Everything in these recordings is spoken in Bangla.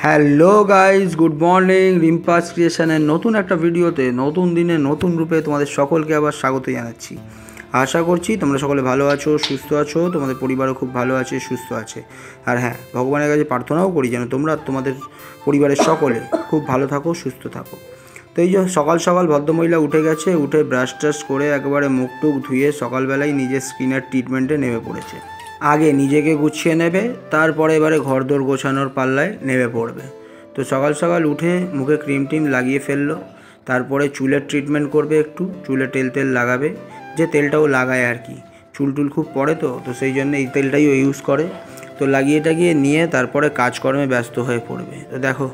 Hello guys, good morning. Rimpa's ক্রিয়েশনের নতুন একটা ভিডিওতে নতুন দিনে নতুন রূপে তোমাদের সকলকে আবার স্বাগত জানাচ্ছি। আশা করছি তোমরা সকলে ভালো আছো, সুস্থ আছো, তোমাদের পরিবারও খুব ভালো আছে, সুস্থ আছে। আর হ্যাঁ, ভগবানের কাছে প্রার্থনাও করি যেন তোমরা তোমাদের পরিবারের সকলে খুব ভালো থাকো, সুস্থ থাকো। তো এই যে সকাল সকাল ভদ্রমহিলা উঠে গেছে, উঠে ব্রাশ ট্রাশ করে একেবারে মুখ টুক ধুয়ে সকালবেলায় নিজের স্কিনের ট্রিটমেন্টে নেমে পড়েছে। আগে নিজেকে গুছিয়ে নেবে, তারপরে এবারে ঘরদোর গোছানোর পাল্লায় নেমে পড়বে। তো সকাল সকাল উঠে মুখে ক্রিম টিম লাগিয়ে ফেললো, তারপরে চুলের ট্রিটমেন্ট করবে, একটু চুলে তেল লাগাবে, যে তেলটাও লাগায় আর কি, চুল টুল খুব পড়ে তো সেই জন্য এই তেলটাই ও ইউজ করে। তো লাগিয়ে টাগিয়ে নিয়ে তারপরে কাজকর্মে ব্যস্ত হয়ে পড়বে। তো দেখো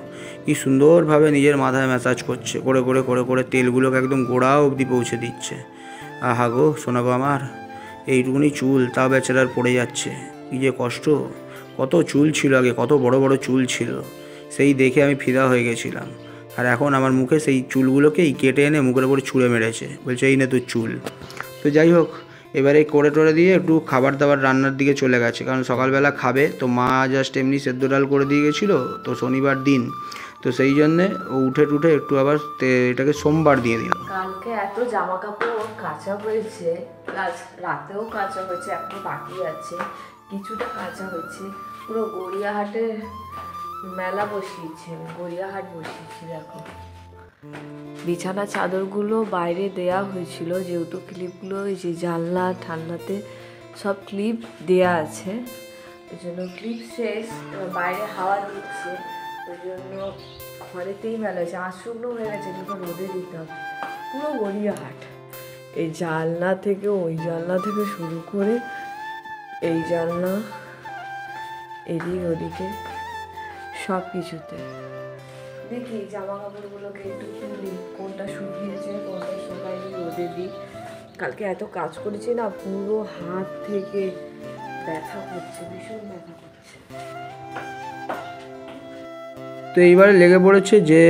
কি সুন্দরভাবে নিজের মাথায় ম্যাসাজ করছে, করে করে করে করে তেলগুলোকে একদম গোড়া অবধি পৌঁছে দিচ্ছে। আহা গো সোনা গো আমার, এইটুকুনি চুল তাও বেচারার পড়ে যাচ্ছে, কী যে কষ্ট। কত চুল ছিল আগে, কত বড় বড় চুল ছিল, সেই দেখে আমি ফিদা হয়ে গেছিলাম। আর এখন আমার মুখে সেই চুলগুলোকেই কেটে এনে মুখের উপরে ছুঁড়ে মেরেছে, বলছে এই নে তোর চুল। তো যাই হোক, এবারে করে টোরে দিয়ে একটু খাবার দাবার রান্নার দিকে চলে গেছে, কারণ সকালবেলা খাবে তো। মা জাস্ট এমনি সেদ্ধ ডাল করে দিয়ে গেছিলো, তো শনিবার দিন, তো সেই জন্যে ও উঠে টুঠে একটু আবার এটাকে সোমবার দিয়ে দিল। কালকে এত জামা কাপড় কাঁচা হয়েছে, প্লাস রাতেও কাঁচা হয়েছে, এখনো বাকি আছে, কিছুটা কাঁচা হয়েছে। পুরো গড়িয়াহাটে মেলা বসিয়েছে, গড়িয়াহাট বসিয়েছি। দেখো বিছানা চাদরগুলো বাইরে দেয়া হয়েছিল, যেহেতু ক্লিপগুলো এই যে জানলা ঠান্ডাতে সব ক্লিপ দেয়া আছে, ওই জন্য ক্লিপ শেষ, বাইরে হাওয়া দিচ্ছে, ওই জন্য ঘরেতেই মেলা হয়েছে। আজ শুকনো হয়ে গেছে, কিন্তু রোদে দিতে হবে। পুরো গড়িয়াহাট, এই জানলা থেকে ওই জানলা থেকে শুরু করে এই জানলা, এদিক ওদিকে সব কিছুতে। দেখি জামা কাপড়গুলোকে একটু তুলি, কোনটা শুকিয়েছে কোনটা শুকায়নি, রোদে দিই। কালকে এত কাজ করেছি না, পুরো হাত থেকে ব্যথা করছে, ভীষণ ব্যথা করছে। তো এইবারে লেগে পড়েছে যে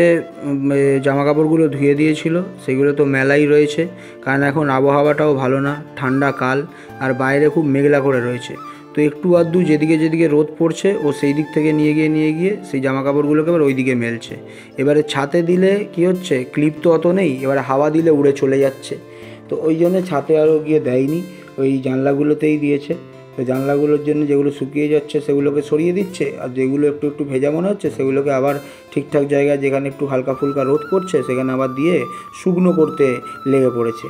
জামা কাপড়গুলো ধুয়ে দিয়েছিল সেগুলো তো মেলাই রয়েছে, কারণ এখন আবহাওয়াটাও ভালো না, ঠান্ডা কাল, আর বাইরে খুব মেঘলা করে রয়েছে। তো একটু আধটু যেদিকে রোদ পড়ছে ও সেই দিক থেকে নিয়ে গিয়ে সেই জামা কাপড়গুলোকে এবার ওই দিকে মেলছে। এবারে ছাতে দিলে কি হচ্ছে, ক্লিপ তো অত নেই, এবারে হাওয়া দিলে উড়ে চলে যাচ্ছে। তো ওই জন্য ছাতে আরও গিয়ে দেয়নি, ওই জানলাগুলোতেই দিয়েছে। তো জানলাগুলোর জন্য যেগুলো শুকিয়ে যাচ্ছে সেগুলোকে সরিয়ে দিচ্ছে, আর যেগুলো একটু একটু ভেজা মনে হচ্ছে সেগুলোকে আবার ঠিকঠাক জায়গায়, যেখানে একটু হালকা ফুলকা রোদ পড়ছে সেখানে আবার দিয়ে শুকনো করতে লেগে পড়েছে।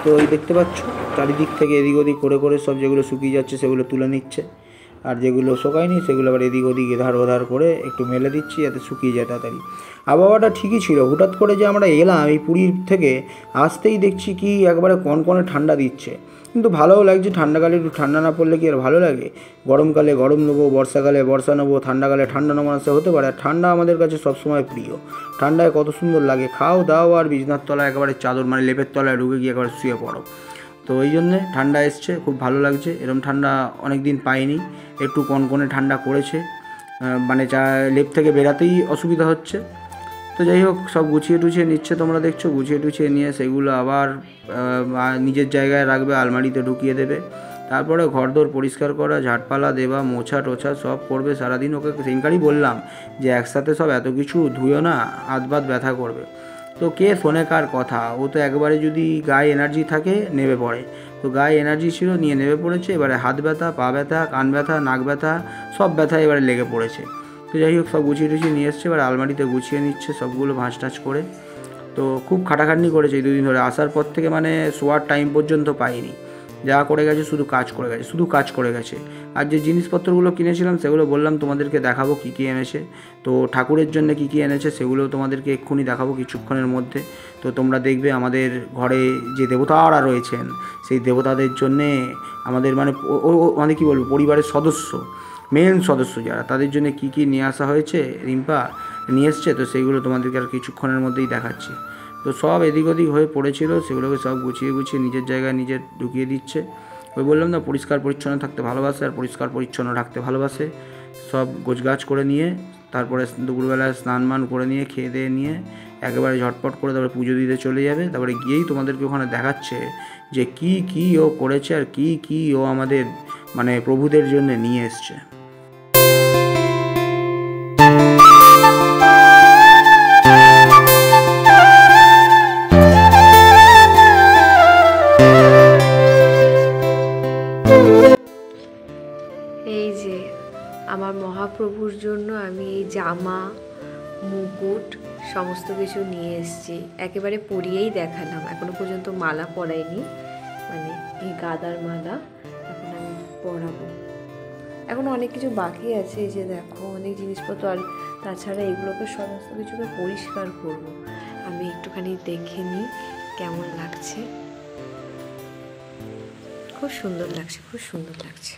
তো এই দেখতে পাচ্ছ চারিদিক থেকে এদিক ওদিক করে করে সব যেগুলো শুকিয়ে যাচ্ছে সেগুলো তুলে নিচ্ছে, আর যেগুলো শোকায়নি সেগুলো আবার এদিক ওদিক এধার ওধার করে একটু মেলে দিচ্ছি যাতে শুকিয়ে যায় তাড়াতাড়ি। আবহাওয়াটা ঠিকই ছিল, হঠাৎ করে যে আমরা এলাম এই পুরীর থেকে, আসতেই দেখছি কি একবারে কনকনে ঠান্ডা দিচ্ছে। কিন্তু ভালোও লাগছে, ঠান্ডাকালে একটু ঠান্ডা না পড়লে কি আর ভালো লাগে? গরমকালে গরম নেবো, বর্ষাকালে বর্ষা নেবো, ঠান্ডাকালে ঠান্ডা নেবো না, সে হতে পারে? আর ঠান্ডা আমাদের কাছে সবসময় প্রিয়। ঠান্ডায় কত সুন্দর লাগে, খাও দাও আর বিছনার তলায় একেবারে চাদর মানে লেপের তলায় ঢুকে গিয়ে একবার শুয়ে পড়ো। তো ওই জন্যে ঠান্ডা এসছে, খুব ভালো লাগছে। এরকম ঠান্ডা অনেক দিন পাইনি, একটু কনকনে ঠান্ডা করেছে, মানে লেপ থেকে বেরাতেই অসুবিধা হচ্ছে। তো যাই হোক, সব গুছিয়ে টুছিয়ে নিচ্ছে, তোমরা দেখছো, গুছিয়ে টুছিয়ে নিয়ে সেগুলো আবার নিজের জায়গায় রাখবে, আলমারিতে ঢুকিয়ে দেবে। তারপরে ঘরদোর পরিষ্কার করা, ঝাড়পালা দেওয়া, মোছা টোছা সব করবে সারাদিন। ওকে সেদিনকারই বললাম যে একসাথে সব এত কিছু ধুয়েও না, হাত বাত ব্যথা করবে। তো কে শোনে কার কথা? ও তো একবারে যদি গায়ে এনার্জি থাকে নেমে পড়ে, তো গায়ে এনার্জি ছিল নিয়ে নেমে পড়েছে। এবারে হাত ব্যথা, পা ব্যথা, কান ব্যথা, নাক ব্যথা, সব ব্যথা এবারে লেগে পড়েছে। তো যাই হোক, সব গুছিয়ে টুছিয়ে নিয়ে এসছে, এবার আলমারিতে গুছিয়ে নিচ্ছে সবগুলো ভাঁজ টাজ করে। তো খুব খাটাখাটনি করেছে এই দুদিন ধরে, আসার পর থেকে মানে শোয়ার টাইম পর্যন্ত পাইনি। যা করে গেছে শুধু কাজ করে গেছে। আর যে জিনিসপত্রগুলো কিনেছিলাম সেগুলো বললাম তোমাদেরকে দেখাবো কী কী এনেছে। তো ঠাকুরের জন্য কী কী এনেছে সেগুলো তোমাদেরকে এক্ষুনি দেখাবো কিছুক্ষণের মধ্যে। তো তোমরা দেখবে আমাদের ঘরে যে দেবতারা রয়েছেন সেই দেবতাদের জন্যে আমাদের মানে কী বলবো, পরিবারের সদস্য, মেন সদস্য যারা, তাদের জন্য কী কী নিয়ে আসা হয়েছে, রিম্পা নিয়ে এসছে। তো সেইগুলো তোমাদেরকে আর কিছুক্ষণের মধ্যেই দেখাচ্ছি। তো সব এদিক ওদিক হয়ে পড়েছিল, সেগুলোকে সব গুছিয়ে নিজের জায়গায় নিজে ঢুকিয়ে দিচ্ছে। ওই বললাম না, পরিষ্কার পরিচ্ছন্ন থাকতে ভালোবাসে আর পরিষ্কার পরিচ্ছন্ন রাখতে ভালোবাসে। সব গোছগাছ করে নিয়ে তারপরে দুপুরবেলায় স্নান মান করে নিয়ে খেয়ে দিয়ে নিয়ে একেবারে ঝটপট করে তারপরে পুজো দিতে চলে যাবে। তারপরে গিয়েই তোমাদেরকে ওখানে দেখাচ্ছে যে কী ও করেছে আর কী ও আমাদের মানে প্রভুদের জন্য নিয়ে এসছে। আমার মহাপ্রভুর জন্য আমি এই জামা, মুকুট সমস্ত কিছু নিয়ে এসেছি। একেবারে পরিয়েই দেখালাম, এখনো পর্যন্ত মালা পরাইনি, মানে এই গাদার মালা এখন আমি পরাবো। এখন অনেক কিছু বাকি আছে, এই যে দেখো অনেক জিনিসপত্র, আর তাছাড়া এগুলোকে সমস্ত কিছুকে পরিষ্কার করব। আমি একটুখানি দেখে নিই কেমন লাগছে। খুব সুন্দর লাগছে, খুব সুন্দর লাগছে।